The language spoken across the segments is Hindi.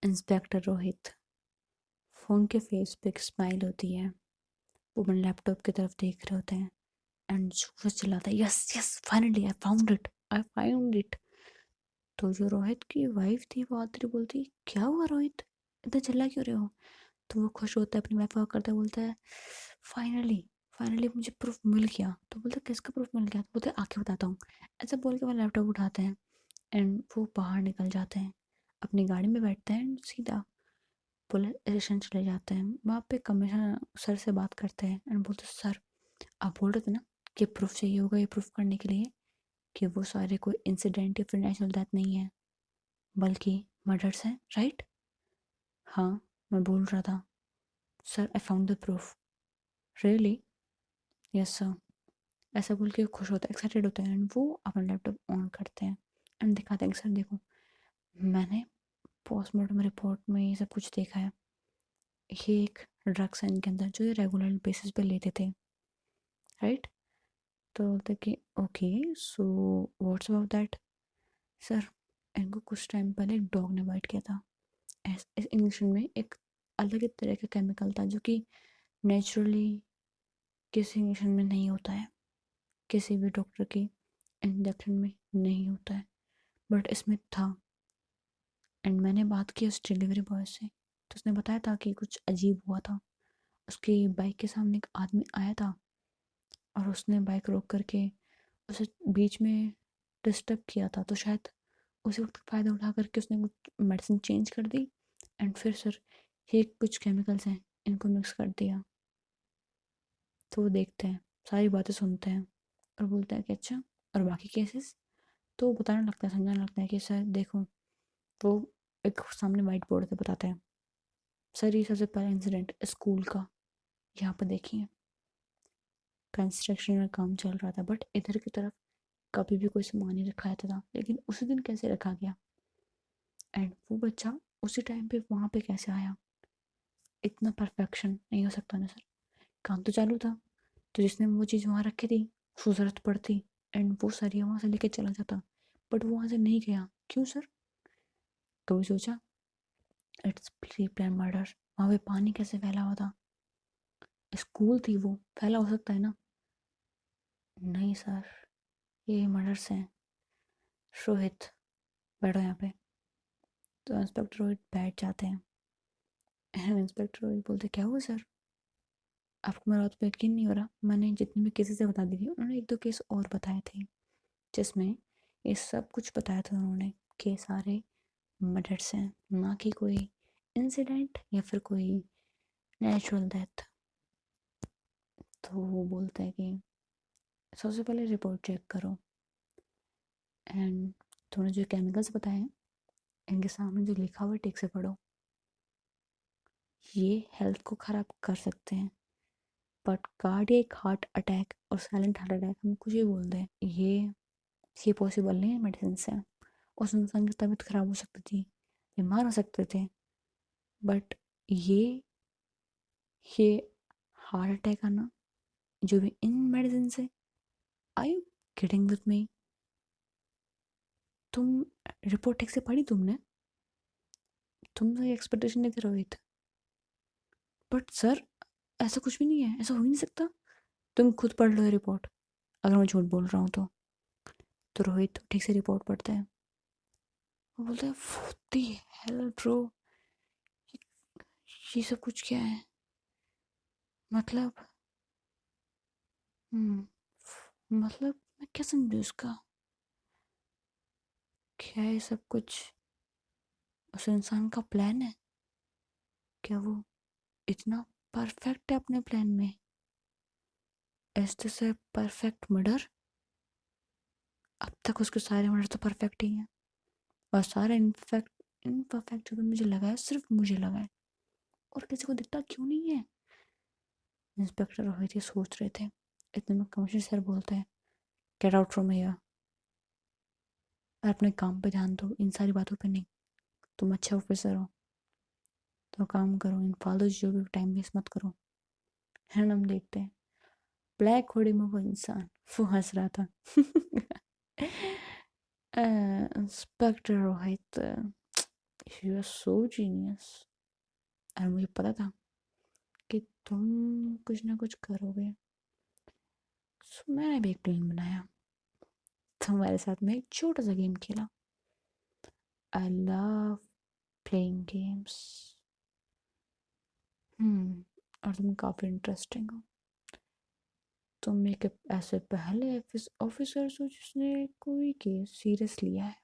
इंस्पेक्टर रोहित। फ़ोन के फेस पे एक स्माइल होती है। वो अपने लैपटॉप की तरफ देख रहे होते हैं एंड जोर से चिल्लाता है, yes yes finally I found it, I found it. तो जो रोहित की वाइफ थी वो आती रही, बोलती, क्या हुआ रोहित, इतना चिल्ला क्यों रहे हो? तो वो खुश होता है, अपनी वाइफ को करता है, बोलता है, फाइनली फाइनली मुझे प्रूफ मिल गया। तो बोलते, किसका प्रूफ मिल गया? तो बोलते, आके बताता हूँ। ऐसा बोल के वो लैपटॉप उठाते हैं एंड वो बाहर निकल जाते हैं, अपनी गाड़ी में बैठते हैं एंड सीधा पुलिस स्टेशन चले जाते हैं। वहाँ पे कमिश्नर सर से बात करते हैं एंड बोलते, सर आप बोल रहे थे ना कि प्रूफ चाहिए होगा, ये प्रूफ करने के लिए कि वो सारे कोई इंसिडेंट या फिर नेचुरल डेथ नहीं है बल्कि मर्डर्स हैं, राइट? हाँ, मैं बोल रहा था sir, I found the proof. Really? Yes sir. ऐसा बोल के खुश होता है, एक्साइटेड होते हैं एंड वो अपना लैपटॉप ऑन करते हैं एंड दिखाते हैं कि सर देखो, मैंने पोस्टमार्टम रिपोर्ट में ये सब कुछ देखा है। ये एक ड्रग्स है इनके अंदर जो ये रेगुलर बेसिस पे लेते थे, राइट? तो बोलते कि okay, so what's about that? Sir, इनको कुछ टाइम पहले एक डॉग ने बाइट किया था। इस इंजेक्शन में एक अलग ही तरह का केमिकल था जो कि नेचुरली किसी इंजेक्शन में नहीं होता है, किसी भी डॉक्टर की इंजेक्शन में नहीं होता है, बट इसमें था। एंड मैंने बात की उस डिलीवरी बॉय से, तो उसने बताया था कि कुछ अजीब हुआ था। उसकी बाइक के सामने एक आदमी आया था और उसने बाइक रोक करके उसे बीच में डिस्टर्ब किया था, तो शायद उसी वक्त फ़ायदा उठा करके उसने कुछ मेडिसिन चेंज कर दी एंड फिर सर ये कुछ केमिकल्स हैं, इनको मिक्स कर दिया। तो वो देखते हैं, सारी बातें सुनते हैं और बोलते हैं कि अच्छा, और बाकी केसेस? तो वो बताने लगता है, समझाने लगता है कि सर देखो, वो एक सामने वाइट बोर्ड पे बताते हैं, सर ये सबसे पहला इंसिडेंट स्कूल का, यहाँ पर देखिए कंस्ट्रक्शन में काम चल रहा था बट इधर की तरफ कभी भी कोई सामान नहीं रखा जाता था, लेकिन उसी दिन कैसे रखा गया? एंड वो बच्चा उसी टाइम पे वहाँ पे कैसे आया? इतना परफेक्शन नहीं हो सकता ना सर, काम तो चालू था, तो जिसने वो चीज़ वहाँ रखी थी उसको ज़रूरत पड़ती एंड वो सरिया वहाँ से लेके चला जाता, बट वो वहाँ से नहीं गया, क्यों सर? कभी सोचा? It's pre plan murder. वहाँ पे पानी कैसे फैला हुआ था? स्कूल थी, वो फैला हो सकता है ना? नहीं सर, ये मर्डर्स हैं। रोहित, बैठो यहाँ पे। तो इंस्पेक्टर रोहित बैठ जाते हैं एंड इंस्पेक्टर रोहित बोलते, क्या हुआ सर? आपको मेरा बात पे यकीन नहीं हो रहा? मैंने जितने भी केसेस बता दी थी, उन्होंने एक दो केस और बताए थे जिसमें ये सब कुछ बताया था उन्होंने कि सारे मर्डर्स हैं, ना कि कोई इंसिडेंट या फिर कोई नेचुरल डेथ। तो वो बोलते हैं कि सबसे पहले रिपोर्ट चेक करो एंड तुमने जो केमिकल्स बताए हैं इनके सामने जो लिखा हुआ है ठीक से पढ़ो। ये हेल्थ को ख़राब कर सकते हैं, बट कार्डियक हार्ट अटैक और साइलेंट हार्ट अटैक हम कुछ भी बोल दें, ये पॉसिबल नहीं है मेडिसिन से। उस इंसान की तबीयत ख़राब हो सकती थी, बीमार हो सकते थे, बट ये ये हार्ट अटैक आना जो भी इन मेडिसिन से, आई यू किडिंग विथ मी? तुम रिपोर्ट ठीक से पढ़ी तुमने? तुम तो एक्सपेक्टेशन लेते रोहित, बट सर ऐसा कुछ भी नहीं है, ऐसा हो ही नहीं सकता। तुम खुद पढ़ लो ये रिपोर्ट, अगर मैं झूठ बोल रहा हूँ तो रोहित ठीक से रिपोर्ट पढ़ते हैं। वो बोलते हैं, फुद्दी हेल ब्रो, ये सब कुछ क्या है? मतलब मतलब मैं क्या समझूँ इसका? क्या है सब कुछ उस इंसान का प्लान है? क्या वो इतना परफेक्ट है अपने प्लान में? Is this a perfect murder? अब तक उसके सारे मर्डर तो परफेक्ट ही हैं, और सारा इनफेक्ट इनपरफेक्ट जो भी मुझे लगा है सिर्फ मुझे लगा है, और किसी को दिखता क्यों नहीं है? इंस्पेक्टर रोहित ये सोच रहे थे, इतने में कमिश्नर सर बोलते हैं, गेट आउट फ्रॉम हियर, और अपने काम पे ध्यान दो, इन सारी बातों पे नहीं। तुम अच्छे ऑफिसर हो तो काम करो, इन फालतू चीज़ों पे टाइम वेस्ट मत करो। है ना? हम देखते हैं ब्लैक होडी में वो इंसान, वो हंस रहा था। Inspector Rohit, she was so genius. और मुझे पता था कि तुम कुछ ना कुछ करोगे। सो मैंने भी एक प्लान बनाया। तुम्हारे साथ में एक छोटा सा गेम खेला। I love playing games. और तुम काफ़ी इंटरेस्टिंग हो। तुम एक ऐसे पहले ऑफिसर हो जिसने कोई केस सीरियस लिया है।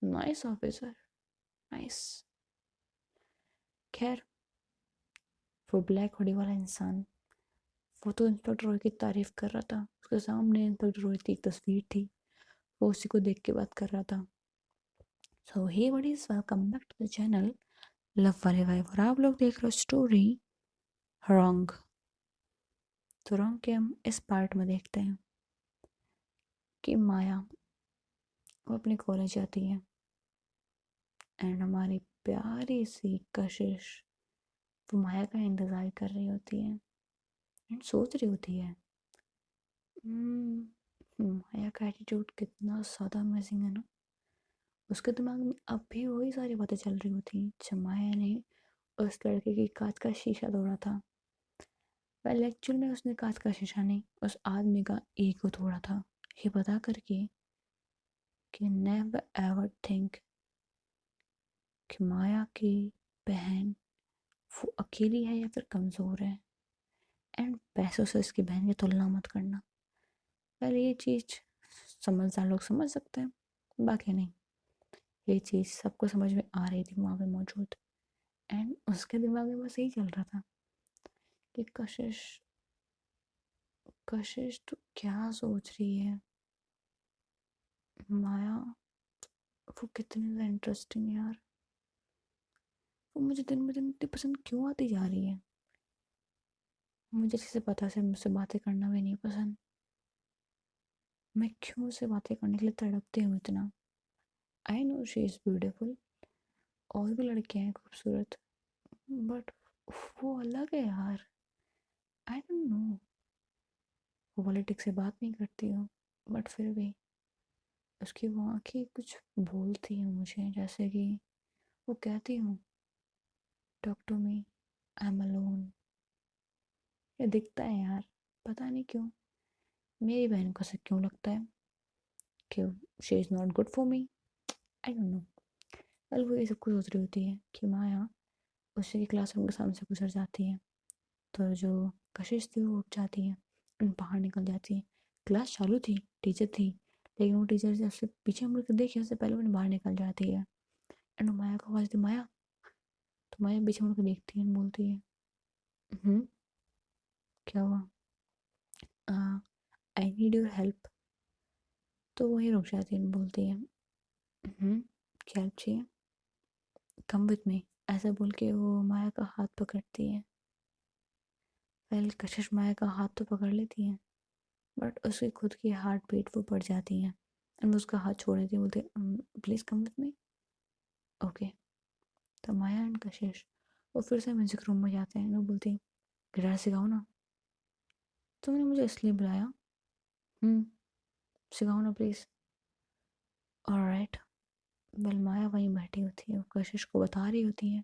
Nice officer, nice. खैर, वो ब्लैक हुडी वाला इंसान, वो तो इंस्पेक्टर रॉय की तारीफ कर रहा था। उसके सामने इंस्पेक्टर रॉय की एक तस्वीर थी, वो उसी को देख के बात कर रहा था। So hey buddies, welcome back to the channel love वाले वाइब। और आप लोग देख रहे हो स्टोरी रॉन्ग। तो रॉन्ग के हम इस पार्ट में देखते हैं कि माया वो अपने कॉलेज जाती है एंड हमारी प्यारी सी कशिश वो माया का इंतज़ार कर रही होती है एंड सोच रही होती है माया का एटीट्यूड कितना ज़्यादा अमेजिंग है ना। उसके दिमाग में अब भी वही सारी बातें चल रही होती जब माया ने उस लड़के की कांच का शीशा तोड़ा था। वेल एक्चुअल में उसने कांच का शीशा नहीं, उस आदमी का ईगो तोड़ा था, ये बता करके कि नेवर एवर थिंक कि माया की बहन वो अकेली है या फिर कमज़ोर है। एंड पैसों से इसकी बहन की तुलना मत करना। पहले ये चीज़ समझदार लोग समझ सकते हैं, बाकी नहीं। ये चीज़ सबको समझ में आ रही थी वहाँ पे मौजूद। एंड उसके दिमाग में बस यही चल रहा था कि कशिश, कशिश तो क्या सोच रही है। माया वो कितनी ज़्यादा इंटरेस्टिंग है यार। वो मुझे दिन ब दिन इतनी पसंद क्यों आती जा रही है। मुझे किसी से पता से मुझसे बातें करना भी नहीं पसंद। मैं क्यों से बातें करने के लिए तड़पती हूँ इतना। I know she is beautiful, और भी लड़कियाँ हैं खूबसूरत, बट वो अलग है यार। आई डोंट नो। वो पॉलिटिक्स से बात नहीं करती हो, बट फिर भी उसकी वो आँखें कुछ बोलती हैं मुझे, जैसे कि वो कहती हूँ talk to me, I am alone. ये दिखता है यार, पता नहीं क्यों मेरी बहन को ऐसा क्यों लगता है कि she is not good for me. I don't no. कल वो ये सब कुछ सोच रही होती है कि माया उसी के क्लासरूम के सामने से गुजर जाती है, तो जो कशिश थी वो उठ जाती है, बाहर निकल जाती है। क्लास चालू थी, टीचर थी, लेकिन वो टीचर जब से पीछे मुड़ के देखी उससे पहले वो बाहर निकल जाती है। एंड माया को आवाज़ दी, माया। तो माया पीछे मुड़ के देखती है, बोलती है क्या हुआ, आई नीड योर हेल्प। तो वही रुक जाती है, बोलती है क्या हेल्प चाहिए, कम विथ मी। ऐसा बोल के वो माया का हाथ पकड़ती है। वेल कशिश माया का हाथ तो पकड़ लेती है, बट उसकी खुद की हार्ट बीट वो बढ़ जाती है एंड वो उसका हाथ छोड़ देती है, बोलते please come with me. Okay. तो माया एंड कशिश वो फिर से म्यूजिक रूम में जाते हैं। वो बोलती है गिटार सिखाओ ना, तुमने मुझे इसलिए बुलाया। हम्म सिखाओ ना प्लीज़। ऑलराइट। वेल माया वहीं बैठी होती है, वो कशिश को बता रही होती है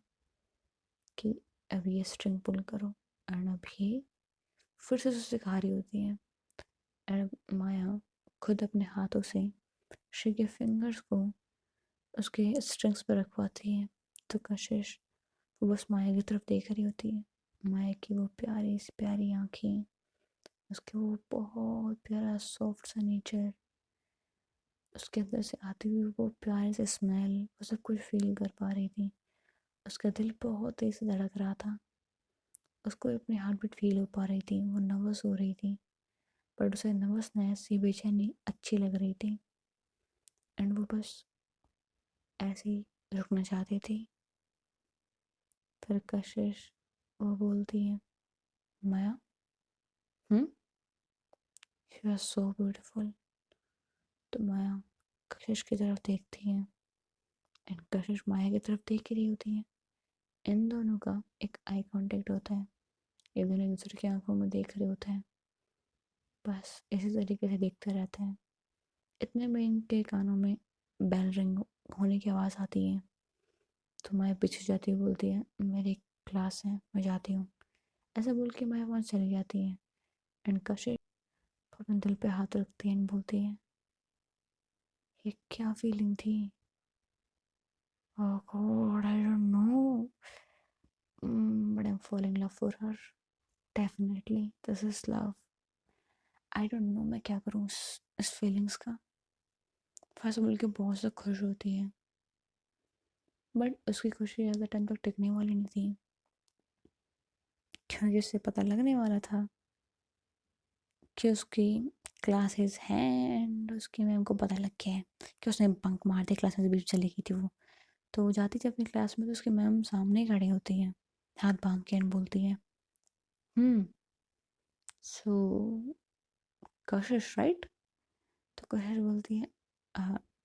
कि अब ये स्ट्रिंग पुल करो, एंड अभी फिर से उसे सिखा रही होती है। एंड माया खुद अपने हाथों से शी के फिंगर्स को उसके स्ट्रिंग्स पर रखवाती है। तो कशिश वो बस माया की तरफ देख रही होती है। माया की वो प्यारी सी प्यारी आँखें, उसके वो बहुत प्यारा सॉफ्ट सा नेचर, उसके अंदर से आती हुई वो प्यारे से स्मेल, वो सब कुछ फील कर पा रही थी। उसका दिल बहुत तेज से धड़क रहा था, उसको अपनी हार्ट बीट फील हो पा रही थी। वो नर्वस हो रही थी, बट उसे नर्वसनेस सी बेचैनी अच्छी लग रही थी। एंड वो बस ऐसे ही रुकना चाहती थी। फिर कशिश वो बोलती है माया, hmm she was so beautiful. तो माया कशिश की तरफ देखती है एंड कशिश माया की तरफ देख ही रही होती है। इन दोनों का एक आई कांटेक्ट होता है, ये दोनों एक दूसरे की आंखों में देख रहे होते हैं, बस इसी तरीके से देखते रहते हैं। इतने में इनके कानों में बेल रिंग होने की आवाज़ आती है। तो माया पीछे जाती हुई बोलती है मेरी क्लास है, मैं जाती हूँ। ऐसा बोल के माया वहाँ चली जाती है। एंड कशिश अपने दिल पे हाथ रखती है एंड बोलती है ये क्या फीलिंग थी? Oh God, I don't know, but I am following love for her. Definitely this is love. I don't know मैं क्या करूँ इस फीलिंग्स का। फर्स्ट बोल के बहुत से खुश होती है, बट उसकी खुशी ज़्यादा टाइम तक टिकने वाली नहीं थी, क्योंकि उससे पता लगने वाला था कि उसकी क्लासेस हैं एंड उसकी मैम को पता लग गया है कि उसने बंक मार दिया, क्लास में से बीच चली गई थी वो। तो वो जाती थी अपनी क्लास में तो उसकी मैम सामने खड़ी होती है, हाथ बांध के, एंड बोलती है सो कशिश राइट? तो कशिश बोलती है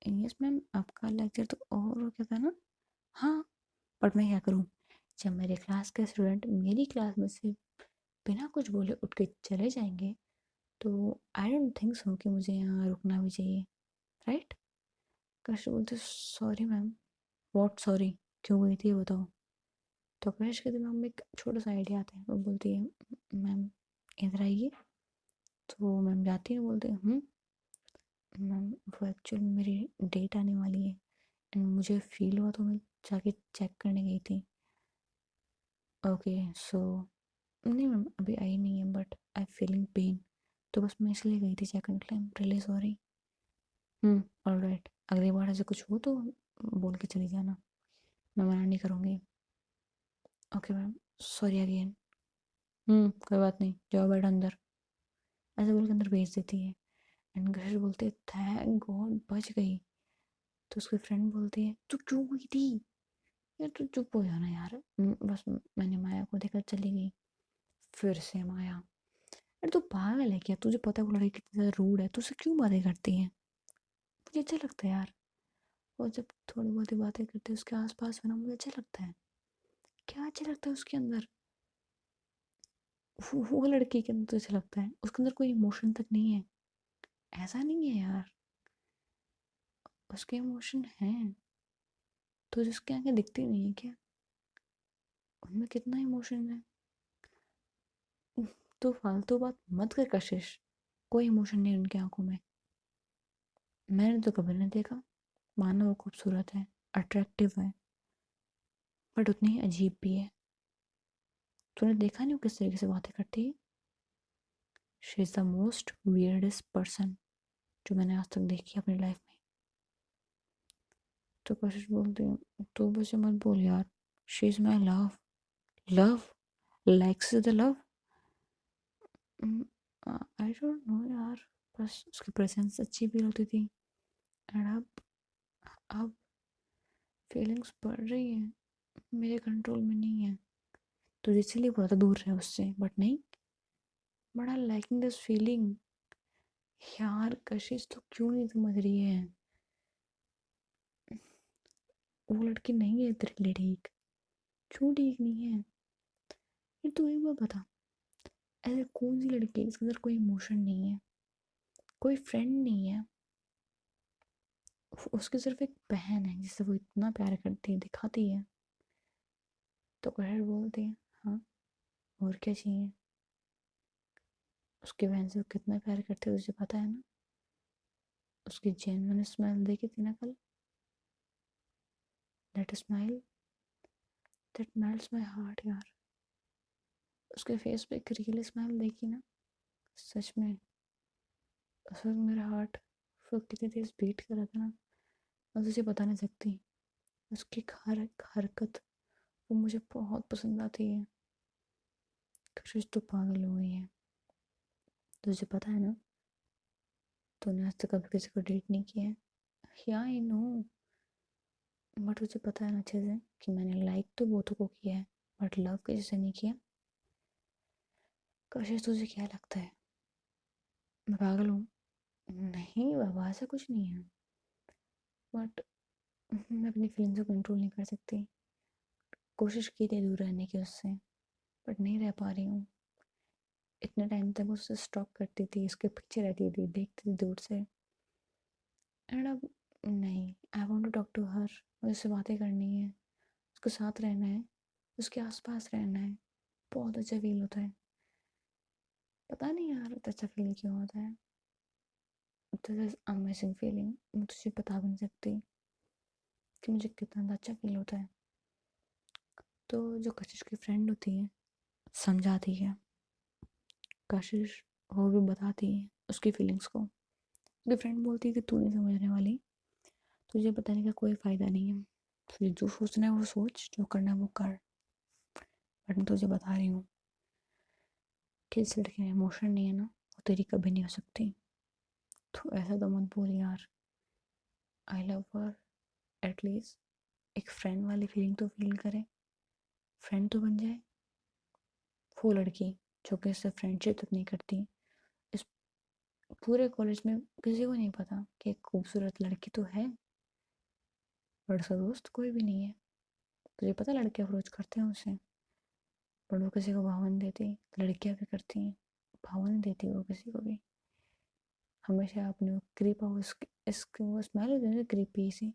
यस मैम, आपका लेक्चर तो और हो गया था ना। हाँ, बट मैं क्या करूँ, जब मेरे क्लास के स्टूडेंट मेरी क्लास में से बिना कुछ बोले उठ के चले जाएंगे तो आई डोंट थिंक सो कि मुझे यहाँ रुकना भी चाहिए, राइट? कशिश बोलते सॉरी मैम। व्हाट सॉरी, क्यों गई थी ये बताओ। तो कशिश के दिमाग में एक छोटा सा आइडिया आता है, वो बोलती है मैम इधर आइए। तो मैम जाती है, बोलते हैं मैम वो एक्चुअली मेरी डेट आने वाली है एंड मुझे फील हुआ तो मैं जाके चेक करने गई थी। ओके सो नहीं मैम अभी आई नहीं है बट आई फीलिंग पेन, तो बस मैं इसलिए गई थी चेक करने के लिए, I am really sorry. Alright, अगली बार ऐसे कुछ हो तो बोल के चली जाना, मैं मना नहीं करूँगी। Okay ma'am, sorry again. कोई बात नहीं, जाओ बैठो अंदर। ऐसे बोल के अंदर भेज देती है। एंड घर बोलते थैंक गॉड बच गई। तो उसकी फ्रेंड बोलती है तू क्यों गई थी? यार तू चुप हो जाना यार। बस मैंने माया को देखा चली गई। फिर से माया, यार तू पागल है क्या? तुझे पता है वो लड़की कितनी ज़्यादा रूड है, तुझसे क्यों बातें करती है? मुझे अच्छा लगता है यार, और जब थोड़ी बहुत ही बातें करते हैं उसके आसपास में ना, मुझे अच्छा लगता है। क्या अच्छा लगता है उसके अंदर? वो लड़की के अंदर तो अच्छा लगता है, उसके अंदर कोई इमोशन तक नहीं है। ऐसा नहीं है यार, उसके इमोशन हैं, तो जिसके आगे दिखती नहीं है क्या, उनमें कितना इमोशन है। तो फालतू बात मत कर कशिश, कोई इमोशन नहीं उनकी आंखों में। मैंने तो कभी नहीं देखा। मानो वो खूबसूरत है, अट्रैक्टिव है, बट उतनी ही अजीब भी है। तूने देखा नहीं वो किस तरीके से बातें करती है? She is the most weirdest person जो मैंने आज तक देखी अपनी लाइफ में। तो कशिश बोलती है तू बस ये मत बोल यार, she is my love. Love? Likes the love? I don't no यार, बस उसकी प्रेजेंस अच्छी फील होती थी। एंड अब फीलिंग्स बढ़ रही है, मेरे कंट्रोल में नहीं है। तो इसीलिए बोला था दूर रहे उससे, बट नहीं, but I liking this feeling. यार कशिश तो क्यों नहीं समझ रही है? वो लड़की नहीं है तेरे लिए ठीक। क्यों ठीक नहीं है? ये तू एक बार बता, ऐसे कौन सी लड़की है जिसके अंदर कोई इमोशन नहीं है, कोई फ्रेंड नहीं है, उसकी सिर्फ एक बहन है जिससे वो इतना प्यार करती है, दिखाती है। तो कहर बोलती है हाँ, और क्या चाहिए? उसकी बहन से वो कितना प्यार करती है तुझे पता है ना। उसकी जेन्युइन स्माइल देखी थी ना कल, that smile that melts my heart यार। उसके फेस पे एक रियल स्माइल देखी ना, सच में उस वक्त मेरा हार्ट वो कितनी तेज बीट कर रहा था ना, मैं तुझे बता नहीं सकती। उसकी हर एक हरकत वो मुझे बहुत पसंद आती है। कशिश तो पागल हो गई है। तुझे पता है ना, तूने आज तक कभी किसी को डेट नहीं किया है। या आई नो, बट तुझे पता है ना अच्छे से कि मैंने लाइक तो बहुतों को किया है, बट लव किसी से नहीं किया। कशिश तुझे क्या लगता है मैं पागल हूँ? नहीं बाबा, ऐसा कुछ नहीं है, बट मैं अपनी फीलिंग्स को कंट्रोल नहीं कर सकती। कोशिश की थी दूर रहने की उससे, बट नहीं रह पा रही हूँ। इतने टाइम तक उससे स्टॉक करती थी, उसके पीछे रहती थी, देखती थी दूर से। एंड अब नहीं, I want to talk to her, मुझे उससे बातें करनी है। उसके साथ रहना है, उसके आसपास रहना है, बहुत अच्छा फील होता है। पता नहीं यार इतना अच्छा फील क्यों होता है। दिस इज अमेजिंग फीलिंग, मैं तुझे बता भी नहीं सकती कि मुझे कितना अच्छा फील होता है। तो जो कशिश की फ्रेंड होती है समझाती है, कशिश वो भी बताती है उसकी फीलिंग्स को। उसकी फ्रेंड बोलती है कि तू नहीं समझने वाली, तुझे बताने का कोई फ़ायदा नहीं है, तुझे जो सोचना है वो सोच, जो करना है वो कर। बट मैं तुझे बता रही हूँ कि इस लड़के में इमोशन नहीं है ना, वो तेरी कभी नहीं हो सकती। तो ऐसा तो मत बोल यार, आई लव हर, एटलीस्ट एक फ्रेंड वाली फीलिंग तो फील करे, फ्रेंड तो बन जाए। वो लड़की जो कि इससे फ्रेंडशिप तक नहीं करती, इस पूरे कॉलेज में किसी को नहीं पता कि एक खूबसूरत लड़की तो है, बट उसका दोस्त कोई भी नहीं है। तुझे पता लड़के अप्रोच करते हैं उसे, बट वो किसी को भाव नहीं देती। लड़कियां भी करती हैं, भाव नहीं देती वो किसी को भी। हमेशा अपने वो क्रीप हाउस इसकी वो स्मेल होती है क्रीपी सी,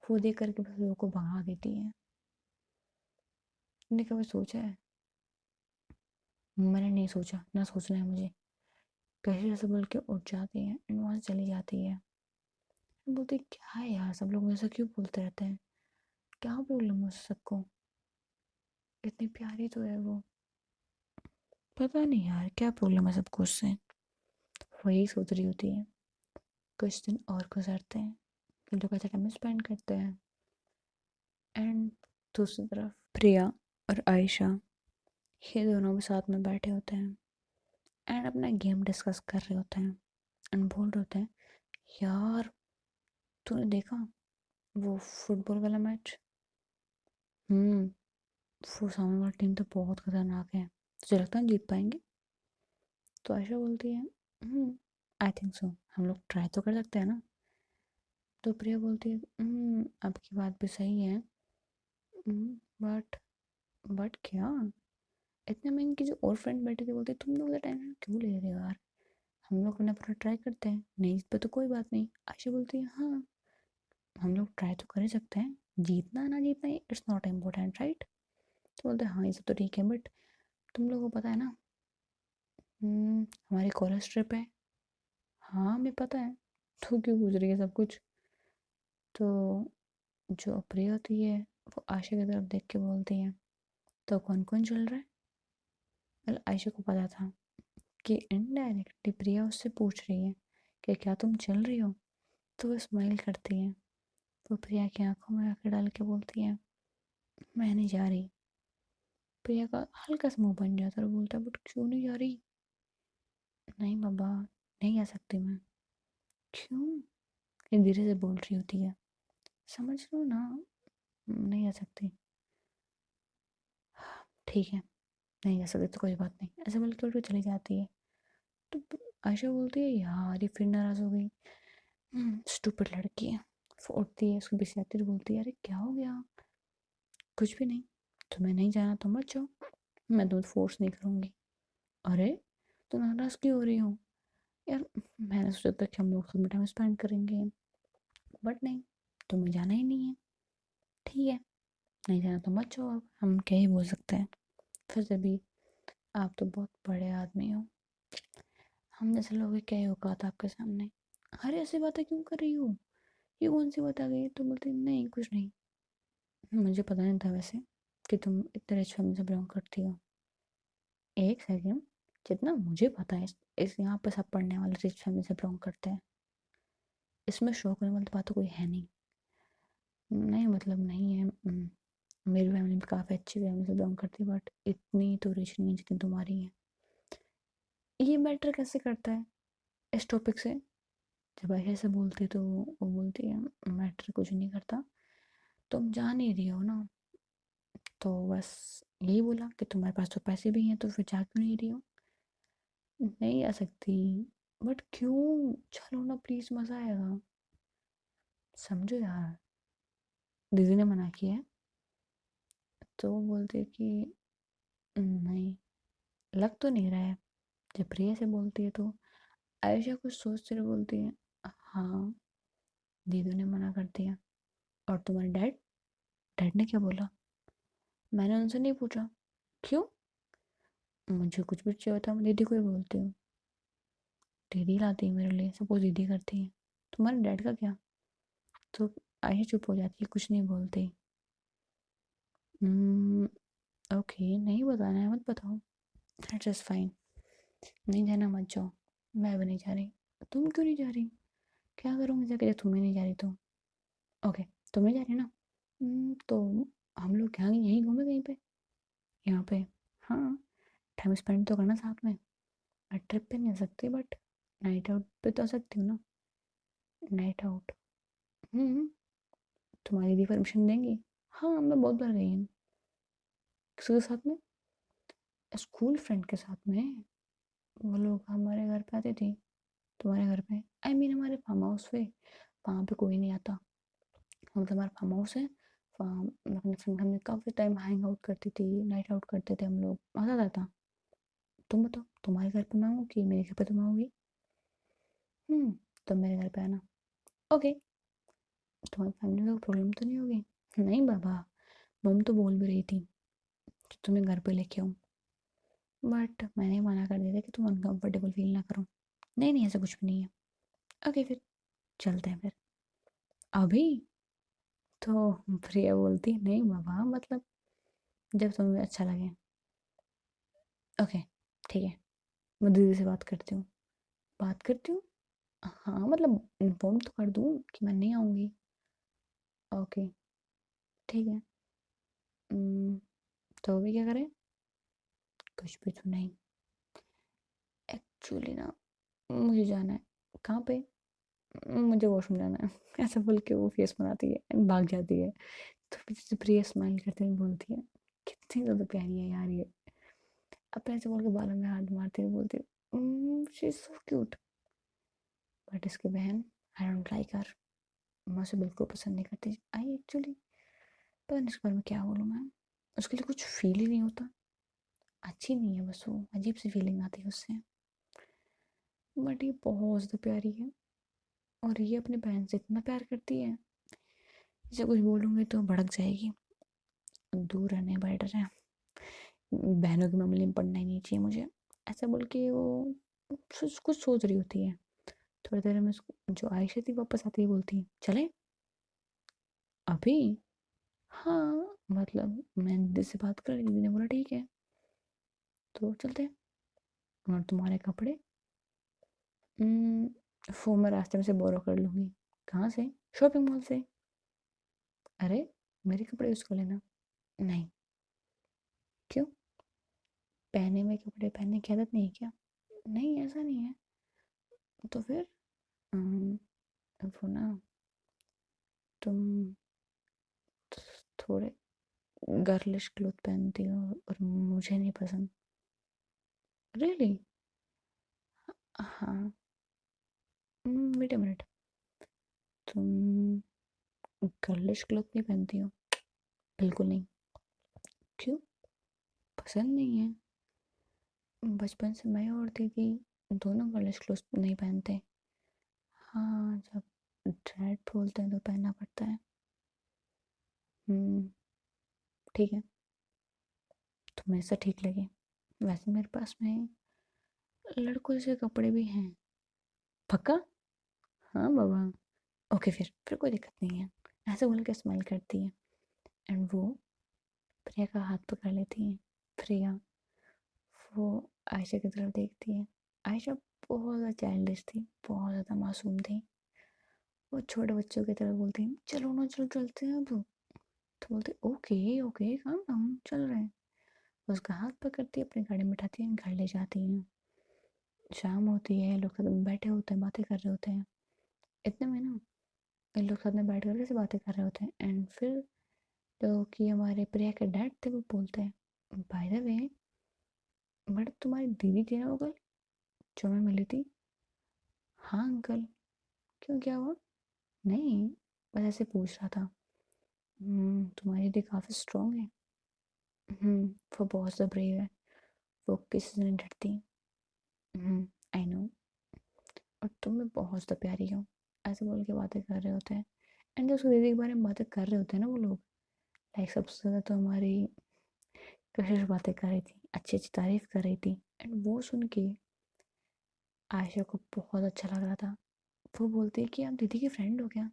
वो देख करके बस लोगों को भगा देती है। तुमने कभी सोचा है? मैंने नहीं सोचा, ना सोचना है मुझे। कैसे ऐसे बोल के उठ जाती है एंड वहाँ चली जाती है। बोलती क्या है यार, सब लोग ऐसा क्यों बोलते रहते हैं, क्या प्रॉब्लम है सबको, इतनी प्यारी तो है वो। पता नहीं यार क्या प्रॉब्लम है सबको उससे, वही सोच रही होती है। कुछ दिन और गुजरते हैं, हम लोग अच्छा टाइम स्पेंड करते हैं। एंड दूसरी तरफ प्रिया और आयशा, ये दोनों भी साथ में बैठे होते हैं एंड अपना गेम डिस्कस कर रहे होते हैं एंड बोल रहे होते हैं, यार तूने देखा वो फुटबॉल वाला मैच? हम्म, वो सामने वाली टीम तो बहुत खतरनाक है, तुझे लगता है हम जीत पाएंगे? तो आयशा बोलती है, आई थिंक सो, हम लोग ट्राई तो कर सकते हैं ना। तो प्रिया बोलती है, आपकी बात भी सही है, बट बट क्या? इतने में इनकी जो और फ्रेंड बैठे थे बोलते, तुम लोग ज़्यादा टेंशन क्यों ले रहे हो यार, हम लोग अपना पूरा ट्राई करते हैं, नहीं इस पर तो कोई बात नहीं। आयशा बोलती है, हाँ हम लोग ट्राई तो कर ही सकते हैं, जीतना ना जीतना इट्स नॉट इम्पोर्टेंट राइट। तो बोलते हैं हाँ ये सब तो ठीक है, बट तुम लोगों को पता है ना, हमारी कॉलेज ट्रिप है। हाँ हमें पता है, तो क्यों पूछ रही है सब कुछ। तो जो प्रिया होती है वो आयशा की तरफ देख के बोलती है, तो कौन कौन चल रहा है? well, आयशा को पता था कि इनडायरेक्टली प्रिया उससे पूछ रही है कि क्या तुम चल रही हो। तो वो स्माइल करती है, वो प्रिया की आंखों में आंखें डाल के बोलती है, मैं नहीं जा रही। प्रिया का हल्का सा मुंह बन जाता है और बोलता है, बट क्यों नहीं जा रही? नहीं बाबा, नहीं आ सकती मैं। क्यों? ये धीरे से बोल रही होती है, समझ लो ना, नहीं आ सकती। ठीक है, नहीं आ सकती तो कोई बात नहीं, ऐसे बोल के उठ के चली जाती है। तो आयशा बोलती है, यार ये फिर नाराज़ हो गई, स्टूपिड लड़की है। वो उठती है, उसको पीछे आती है, बोलती है, अरे क्या हो गया? कुछ भी नहीं, तुम्हें नहीं जाना तो मत जाओ, मैं तुम्हें फोर्स नहीं करूँगी। अरे तो नाराज़ क्यों हो रही हो? यार मैंने सोचा था कि हम लोग सब टाइम स्पेंड करेंगे, बट नहीं, तुम्हें जाना ही नहीं है। ठीक है, नहीं जाना तो मत जाओ, अब हम क्या ही बोल सकते हैं। फिर से भी आप तो बहुत बड़े आदमी हो, हम जैसे लोग की क्या ही औकात आपके सामने। अरे ऐसी बातें क्यों कर रही हो, ये कौन सी बात आ गई? तो बोलती नहीं कुछ नहीं, मुझे पता नहीं था वैसे कि तुम इतने रिच फैमिली से बिलोंग करती हो। एक सेकेंड, जितना मुझे पता है इस यहाँ पे सब पढ़ने वाले रिच फैमिली से बिलोंग करते हैं, इसमें शौक होने वाली बात तो कोई है नहीं। नहीं मतलब नहीं है, मेरी फैमिली भी काफ़ी अच्छी फैमिली से बिलोंग करती है, बट इतनी तो रिच नहीं है जितनी तुम्हारी है। ये मैटर कैसे करता है इस टॉपिक से? जब ऐसे से बोलती है तो वो बोलती है, मैटर कुछ नहीं करता, तुम जान ही रही हो ना। तो बस यही बोला कि तुम्हारे पास तो पैसे भी हैं, तो फिर जा क्यों नहीं रही हो? नहीं आ सकती। बट क्यों, चलो ना प्लीज, मजा आएगा, समझो यार, दीदी ने मना किया है। तो वो बोलते हैं कि नहीं, लग तो नहीं रहा है। जब प्रिया से बोलती है तो आयशा कुछ सोचते हुए बोलती है, हाँ दीदी ने मना कर दिया। और तुम्हारे डैड, डैड ने क्या बोला? मैंने उनसे नहीं पूछा। क्यों? मुझे कुछ भी चाहिए होता है मैं दीदी को ही बोलती हूँ। दीदी लाती है मेरे लिए, सपोज दीदी करती है। तुम्हारे डैड का क्या? तो आयशा चुप हो जाती है, कुछ नहीं बोलती। "हम्म, ओके, नहीं बताना है मत बताओ। That's just fine. नहीं जाना मत जाओ। मैं भी नहीं जा रही। तुम क्यों नहीं जा रही? क्या करूँगी जाके जब तुम्हें नहीं जा रही तो? ओके, तुम नहीं जा रही ना? तो हम लोग यहाँ यहीं घूमे कहीं पे, यहाँ पे। हाँ, टाइम स्पेंड तो करना साथ में। ट्रिप पे नहीं आ सकती बट नाइट आउट पे तो आ सकती हूँ ना। Night out. हम्म। तुम्हारी दीदी परमिशन देंगी? हाँ, मैं बहुत बार गई हूँ। किसके साथ में? स्कूल फ्रेंड के साथ में। वो लोग हमारे घर पे आते थे। तुम्हारे घर पे आई मीन हमारे फार्म हाउस पे। वहाँ पे कोई नहीं आता। मतलब हमारा फार्म हाउस है। फार्म अपने फ्रेंड हमने काफ़ी टाइम हैंग आउट करती थी, नाइट आउट करते थे हम लोग, मज़ा आता था। तुम बताओ, तुम्हारे घर पे मैं आऊँ कि मेरे घर पे तुम आओगी? तुम मेरे घर पे आना। ओके। तुम्हारी फैमिली को प्रॉब्लम तो नहीं होगी? नहीं बाबा, मम तो बोल भी रही थी कि तुम्हें घर पे लेके आऊँ, बट मैंने मना कर दिया था कि तुम अनकंफर्टेबल फील ना करो। नहीं नहीं, ऐसा कुछ भी नहीं है। ओके फिर, चलते हैं फिर। अभी? तो प्रिया बोलती नहीं बाबा, मतलब जब तुम्हें अच्छा लगे। ओके, ठीक है। मैं दीदी से बात करती हूँ। बात करती हूँ? हाँ मतलब इन्फॉर्म तो कर दूँ कि मैं नहीं आऊँगी। ओके, ठीक है। हम्म, तो अभी क्या करें? कुछ भी तो नहीं। एक्चुअली ना, मुझे जाना है। कहाँ पे? मुझे वॉशरूम जाना है। ऐसा बोल के वो फेस बनाती है and भाग जाती है। तो पीछे से प्रिया स्माइल करते हुए बोलती है, कितनी ज़्यादा प्यारी है यार ये। अब ऐसे बोल के बालों में हाथ मारती हुए बोलती है, she is so cute. But इसकी बहन, आई डोंट लाइक हर। मैं उसे बिल्कुल पसंद नहीं करती। आई एक्चुअली पता नहीं इसके बारे में क्या बोलूँ मैं। उसके लिए कुछ फील ही नहीं होता। अच्छी नहीं है बस, वो अजीब सी फीलिंग आती है उससे। बट ये बहुत ज़्यादा प्यारी है। और ये अपनी बहन से इतना प्यार करती है, इसे कुछ बोलूँगी तो भड़क जाएगी। दूर रहने बेटर है। बहनों के मामले में पढ़ना ही नहीं चाहिए मुझे। ऐसा बोल के वो कुछ सोच रही होती है। थोड़ी देर में जो आयशा थी वापस आती है, बोलती है चले अभी? हाँ मतलब मैं दीदी से बात कर रही, दीदी ने बोला ठीक है तो चलते हैं। और तुम्हारे कपड़े? वो मैं रास्ते में से बोरो कर लूँगी। कहाँ से? शॉपिंग मॉल से। अरे, मेरे कपड़े उसको लेना। नहीं। क्यों? पहने हुए कपड़े पहनने की आदत नहीं है क्या? नहीं, ऐसा नहीं है। तो फिर अम, वो ना, तुम थोड़े गर्लिश क्लोथ पहनती हो और मुझे नहीं पसंद। रियली? हाँ। वेट अ मिनट, तुम गर्लिश क्लोथ नहीं पहनती हो? बिल्कुल नहीं। क्यों? पसंद नहीं है? बचपन से मैं और दीदी दोनों गर्लिश क्लोथ नहीं पहनते। हाँ, जब डैड बोलते हैं तो पहनना पड़ता है। हम्म, ठीक है, तुम्हें ऐसा ठीक लगे। वैसे मेरे पास में लड़कों से कपड़े भी हैं। पक्का? हाँ बाबा। ओके फिर कोई दिक्कत नहीं है। ऐसे बोल के स्माइल करती है एंड वो प्रिया का हाथ पकड़ लेती है। प्रिया, वो आयशा की तरफ देखती है। आयशा बहुत ज़्यादा चाइल्डिश थी, बहुत ज़्यादा मासूम थी। वो छोटे बच्चों की तरह बोलती है चलो ना, चलो चलते हैं अब। तो बोलते ओके ओके काम डाउन, चल रहे हैं। उसका हाथ पकड़ती है, अपनी गाड़ी में बैठाती है, घर ले जाती हैं। शाम होती है, लोग साथ में बैठे होते हैं, बातें कर रहे होते हैं। इतने में ना, इन लोग साथ में बैठ कर कैसे बातें कर रहे होते हैं एंड फिर जो कि हमारे प्रिया के डैड थे वो बोलते हैं, बाय द वे बट तुम्हारी दीदी थी ना वो कल जो मैं मिली थी? हाँ अंकल। क्यों, क्या हुआ? नहीं, बस ऐसे पूछ रहा था। तुम्हारी दीदी काफ़ी स्ट्रॉन्ग है। वो बहुत ज़्यादा ब्रेव है। वो किसी से नहीं डरती। I know. और तुम भी बहुत ज़्यादा प्यारी हो। ऐसे बोल के बातें कर रहे होते हैं एंड जब उसकी दीदी के बारे में बातें कर रहे होते हैं ना वो लोग, लाइक सबसे ज़्यादा तो हमारी कशिश बातें कर रही थी, अच्छी अच्छी तारीफ कर रही थी। एंड वो सुन के आयशा को बहुत अच्छा लग रहा था। वो बोलती है कि आप दीदी की फ्रेंड हो क्या?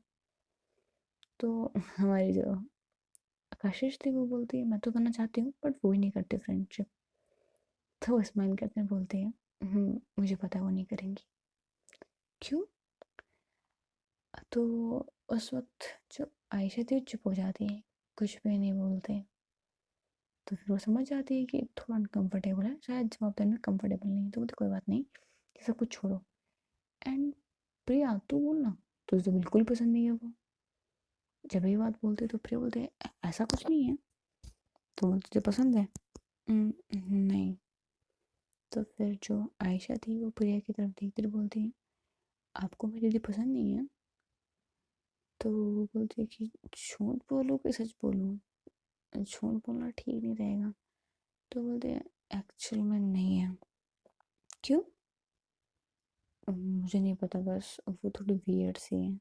तो हमारी जो कशिश थी वो बोलती है मैं तो करना चाहती हूँ बट वो ही नहीं करती फ्रेंडशिप। तो वो स्माइल करते हैं, बोलती है मुझे पता है वो नहीं करेंगी। क्यों? तो उस वक्त जो आयशा थी वो चुप हो जाती है, कुछ भी नहीं बोलते। तो फिर वो समझ जाती है कि थोड़ा अनकंफर्टेबल है, शायद जवाब देने में कंफर्टेबल नहीं है। तो बोलते कोई बात नहीं, ये सब कुछ छोड़ो। एंड प्रिया तू बोलना, तुझे तो बिल्कुल पसंद नहीं है वो। जब ये बात बोलते तो प्रिया बोलते हैं ऐसा कुछ नहीं है, तो बोलते तुझे पसंद है? नहीं। तो फिर जो आयशा थी वो प्रिया की तरफ देखती और बोलती है आपको मेरी दीदी पसंद नहीं है? तो वो बोलती है कि झूठ बोलूँ कि सच बोलूँ? झूठ बोलना ठीक नहीं रहेगा। तो बोलते हैं एक्चुअल में नहीं है। क्यों? मुझे नहीं पता, बस वो थोड़ी वियर्ड सी है।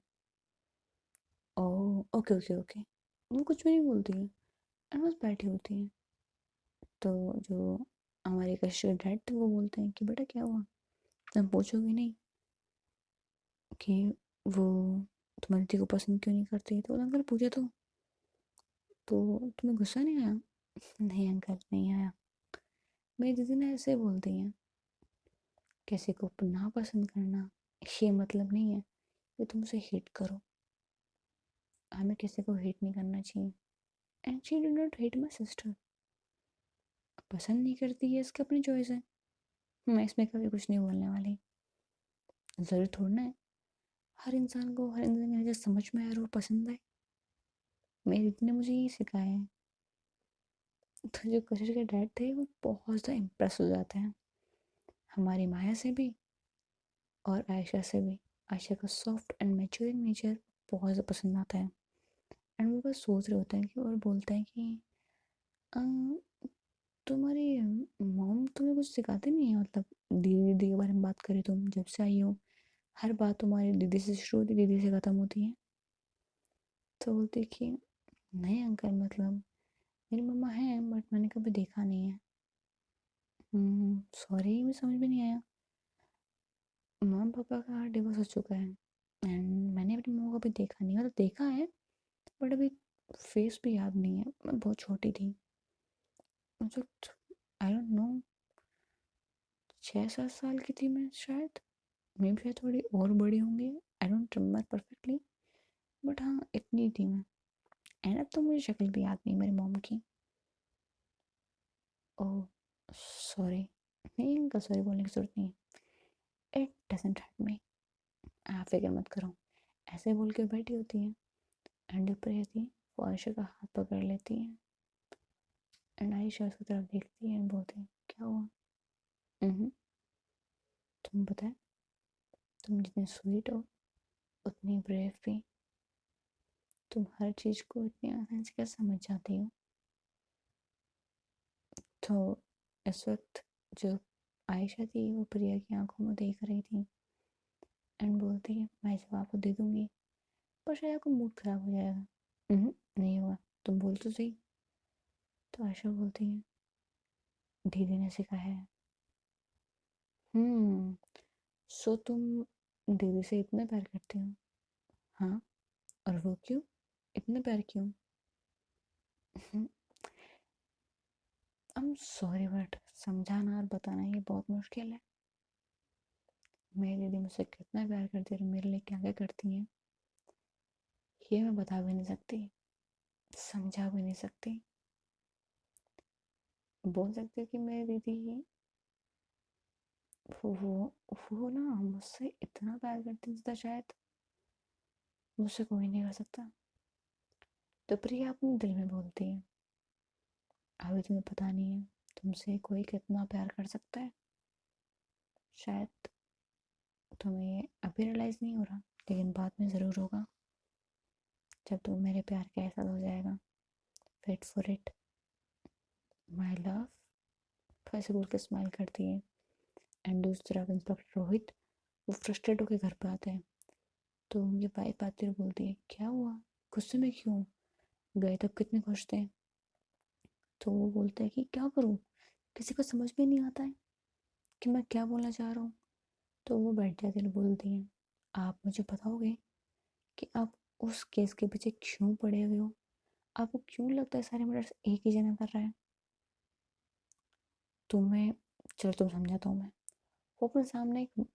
Oh okay okay okay. वो कुछ भी नहीं बोलती है एंड बस बैठी होती है। तो जो हमारे कश के डैड थे वो बोलते हैं कि बेटा क्या हुआ, तुम पूछोगी नहीं कि वो तुम्हारी दीदी को पसंद क्यों नहीं करती? तो अंकल पूछे तो तुम्हें गुस्सा नहीं आया? नहीं अंकल नहीं आया। मेरी दीदी ने ऐसे बोलती हैं किसी को ना पसंद करना ये मतलब नहीं है कि तुम उसे हेट करो। हमें किसी को हेट नहीं करना चाहिए। And she did not hate my sister. पसंद नहीं करती है इसकी अपनी चॉइस है, मैं इसमें कभी कुछ नहीं बोलने वाली। ज़रूरी थोड़ा है हर इंसान को हर इंसान की नज़र समझ में आए और वो पसंद आए। मेरी दीदी ने मुझे यही सिखाया है। तो जो कशिश के डैड थे वो बहुत ज़्यादा इम्प्रेस हो जाते हैं हमारी माया से भी और आयशा से भी। आयशा का सॉफ्ट एंड मैच्योरिंग नेचर बहुत ज़्यादा पसंद आता है। एंड वो बस सोच रहे होते हैं कि और बोलते हैं कि "अ, तुम्हारी मॉम तुम्हें कुछ सिखाती नहीं है, मतलब दीदी दीदी के बारे में बात करें तुम जब से आई हो हर बात तुम्हारी दीदी से शुरू होती दीदी से ख़त्म होती है?" तो बोलती है कि नहीं अंकल, मतलब मेरी मम्मा है बट मैंने कभी देखा नहीं है। सॉरी मुझे समझ में नहीं आया। मम्मा पापा का डिवोर्स हो चुका है एंड मैंने अपनी मम्मा को कभी देखा नहीं, मतलब देखा है बट अभी फेस भी याद नहीं है, मैं बहुत छोटी थी। मुझे आई डोंट नो 6-7 साल की थी मैं शायद, मे भी शायद थोड़ी और बड़ी होंगी। I don't remember perfectly but हाँ इतनी थी मैं। एंड अब तो मुझे शक्ल भी याद नहीं मेरी मॉम की। Oh sorry. नहीं अंकल सॉरी बोलने की ज़रूरत नहीं है, इट डजंट हर्ट मी, आप फिक्र मत करो। ऐसे बोल के बैठी होती है एंड ऊपर रहती है वो आयशा का हाथ पकड़ लेती है एंड आयशा उसकी तरफ देखती है एंड बोलती है क्या हुआ? "हम्म, तुम बताए, तुम जितनी स्वीट हो उतनी ब्रेव भी। तुम हर चीज़ को इतनी आसानी से कैसे समझ जाती हो?" तो इस वक्त जो आयशा थी वो प्रिया की आंखों में देख रही थी एंड बोलती है मैं जवाब आपको दे दूंगी पर शायद आपका मूड खराब हो जाएगा। नहीं हुआ, तुम बोल तो सही। तो आयशा बोलती है दीदी ने सिखाया है। हम्म सो तुम दीदी से इतना प्यार करती हो? हाँ। और वो क्यों, इतना प्यार क्यों? आई एम सॉरी बट समझाना और बताना ये बहुत मुश्किल है। मेरी दीदी मुझसे कितना प्यार करती है और मेरे लिए क्या क्या करती हैं ये मैं बता भी नहीं सकती, समझा भी नहीं सकती। बोल सकती हूँ कि मेरी दीदी वो वो ना मुझसे इतना प्यार करती है जितना शायद मुझसे कोई नहीं कर सकता। तो प्रिया अपने दिल में बोलती है अभी तुम्हें पता नहीं है तुमसे कोई कितना प्यार कर सकता है। शायद तुम्हें अभी रियलाइज़ नहीं हो रहा लेकिन बाद में ज़रूर होगा जब तुम मेरे प्यार के एहसास हो जाएगा। Wait for it my love. ऐसे बोल के स्माइल करती है एंड दूसरी तरफ इंस्पेक्टर रोहित वो फ्रस्ट्रेट होकर घर पे आते हैं। तो उनकी वाइफ आती है और बोलती है क्या हुआ, गुस्से में क्यों, गए तब कितने खुश थे? तो वो बोलता है कि क्या करूँ, किसी को समझ में नहीं आता है कि मैं क्या बोलना चाह रहा हूँ। तो वो बैठ जाती है, बोलती है आप मुझे बताओगे कि आप उस केस के पीछे क्यों पड़े हुए हो, आपको क्यों लगता है सारे मर्डर्स एक ही जना कर रहा है। तुम्हें चलो तुम समझाता हूँ मैं। वो अपने सामने एक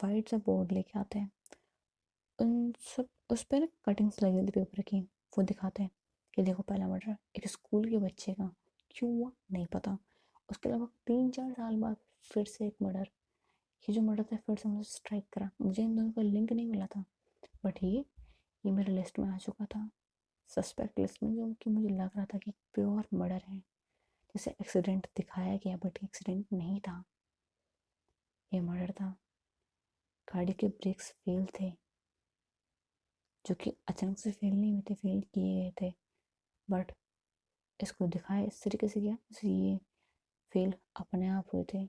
वाइट सा बोर्ड लेके आते हैं, उन सब उस पर ना कटिंग्स लगी होती पेपर की, वो दिखाते हैं कि देखो पहला मर्डर एक स्कूल के बच्चे का, क्यों हुआ नहीं पता। उसके अलावा 3-4 साल बाद फिर से एक मर्डर, ये जो मर्डर था फिर से मुझे स्ट्राइक करा, मुझे इन दोनों का लिंक नहीं मिला था, बट ये मेरे लिस्ट में आ चुका था, सस्पेक्ट लिस्ट में, जो कि मुझे लग रहा था कि प्योर मर्डर है। जैसे एक्सीडेंट दिखाया गया बट एक्सीडेंट नहीं था, ये मर्डर था। गाड़ी के ब्रेक्स फेल थे, जो कि अचानक से फेल नहीं हुए थे, फेल किए गए थे, बट इसको दिखाया इस तरीके से गया जैसे ये फेल अपने आप हुए थे।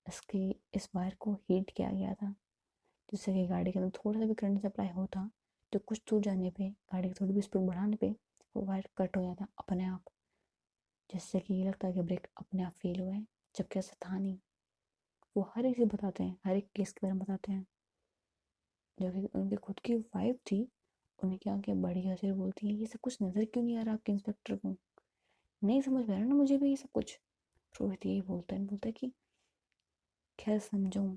इसके इस वायर को हीट किया गया था, जिससे कि गाड़ी के अंदर थोड़ा सा भी करंट सप्लाई होता तो कुछ दूर जाने पे, गाड़ी की थोड़ी भी स्पीड बढ़ाने पे वो वायर कट हो जाता अपने आप, जिससे कि ये लगता है कि ब्रेक अपने आप फेल हुआ है, जबकि ऐसा था नहीं। वो हर एक चीज़ बताते हैं, हर एक केस के बारे में बताते हैं। जो कि उनकी खुद की वाइफ थी, उन्हें क्या किया, बड़ी हंसी बोलती है ये सब कुछ नज़र क्यों नहीं आ रहा आपके इंस्पेक्टर को, नहीं समझ में आ रहा ना मुझे भी ये सब कुछ। रोहित यही बोलता है कि खैर समझाऊं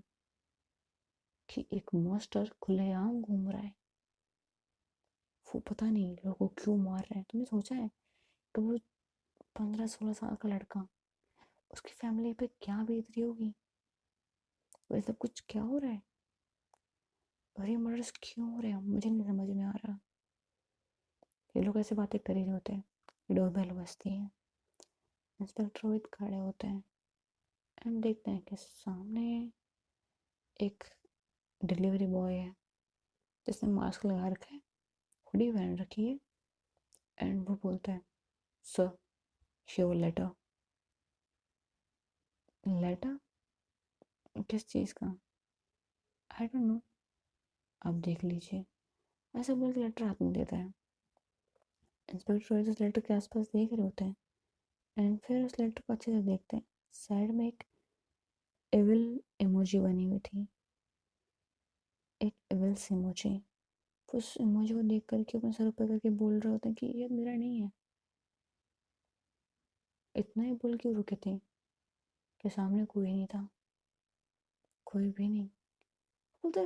कि एक मॉन्स्टर खुलेआम घूम रहा है, वो पता नहीं लोगों को क्यों मार रहा है। तुमने सोचा है कि वो 15-16 साल का लड़का, उसकी फैमिली पे क्या बीत रही होगी, वो सब कुछ क्या हो रहा है, और ये मर्डर्स क्यों हो रहे हैं मुझे नहीं समझ में आ रहा। ये लोग ऐसे बातें कर रहे होते हैं, डोरबेल बजती है, इंस्पेक्टर रोहित खड़े होते हैं एंड देखते हैं कि सामने एक डिलीवरी बॉय है, जिसने मास्क लगा रखा है, हुडी पहन रखी है, एंड वो बोलता है सर योर लेटर। लेटर? किस चीज़ का? आई डोंट नो, आप देख लीजिए, ऐसा बोल के लेटर हाथ में देता है। इंस्पेक्टर रोहित उस लेटर के आसपास देख रहे होते हैं एंड फिर उस लेटर को अच्छे से देखते हैं। साइड में एक एविल इमोजी बनी हुई थी, एक एविल इमोजी। उस इमोजी को देख करके अपने सर ऊपर करके बोल रहे होते हैं कि ये मेरा नहीं है। इतना ही बोल के रुके थे कि सामने कोई नहीं था, कोई भी नहीं। बोलते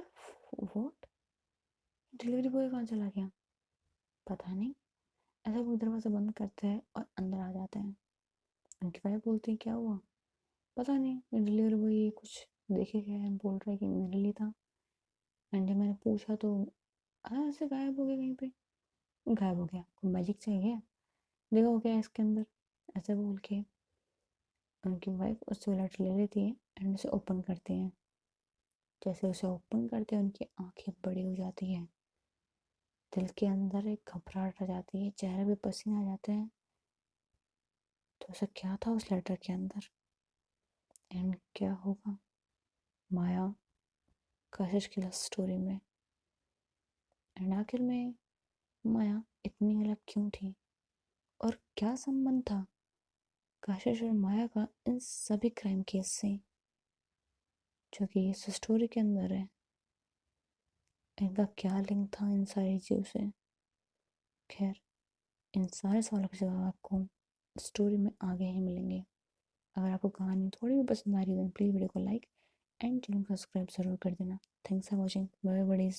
व्हाट, डिलीवरी बॉय कहाँ चला गया, पता नहीं। ऐसा वो दरवाज़ा बंद करते हैं और अंदर आ जाते हैं। उनकी वाइफ बोलती है क्या हुआ, पता नहीं डिलीवरी बॉय ये कुछ देखे गया है, बोल रहा है कि मेरे लिए था। एंड जब मैंने पूछा तो ऐसे गायब हो गया, कहीं पे गायब हो गया, कोई मैजिक से है, देखा हो गया इसके अंदर, ऐसे बोल के उनकी वाइफ उससे लेटर ले लेती है एंड उसे ओपन करती है। जैसे उसे ओपन करते हैं उनकी आंखें बड़ी हो जाती हैं, दिल के अंदर एक घबराहट आ जाती है, चेहरे पे पसीने आ जाते हैं। तो ऐसा क्या था उस लेटर के अंदर, एंड क्या होगा माया कशिश की लव स्टोरी में, एंड आखिर में माया इतनी अलग क्यों थी, और क्या संबंध था कशिश और माया का इन सभी क्राइम केस से जो कि इस स्टोरी के अंदर है। इनका क्या लिंक था इन सारी चीज़ों से। खैर, इन सारे सवालों के जवाब आपको स्टोरी में आगे ही मिलेंगे। अगर आपको कहानी थोड़ी भी पसंद आ रही है तो प्लीज़ वीडियो को लाइक एंड चैनल को सब्सक्राइब ज़रूर कर देना। Thanks for watching, bye bye.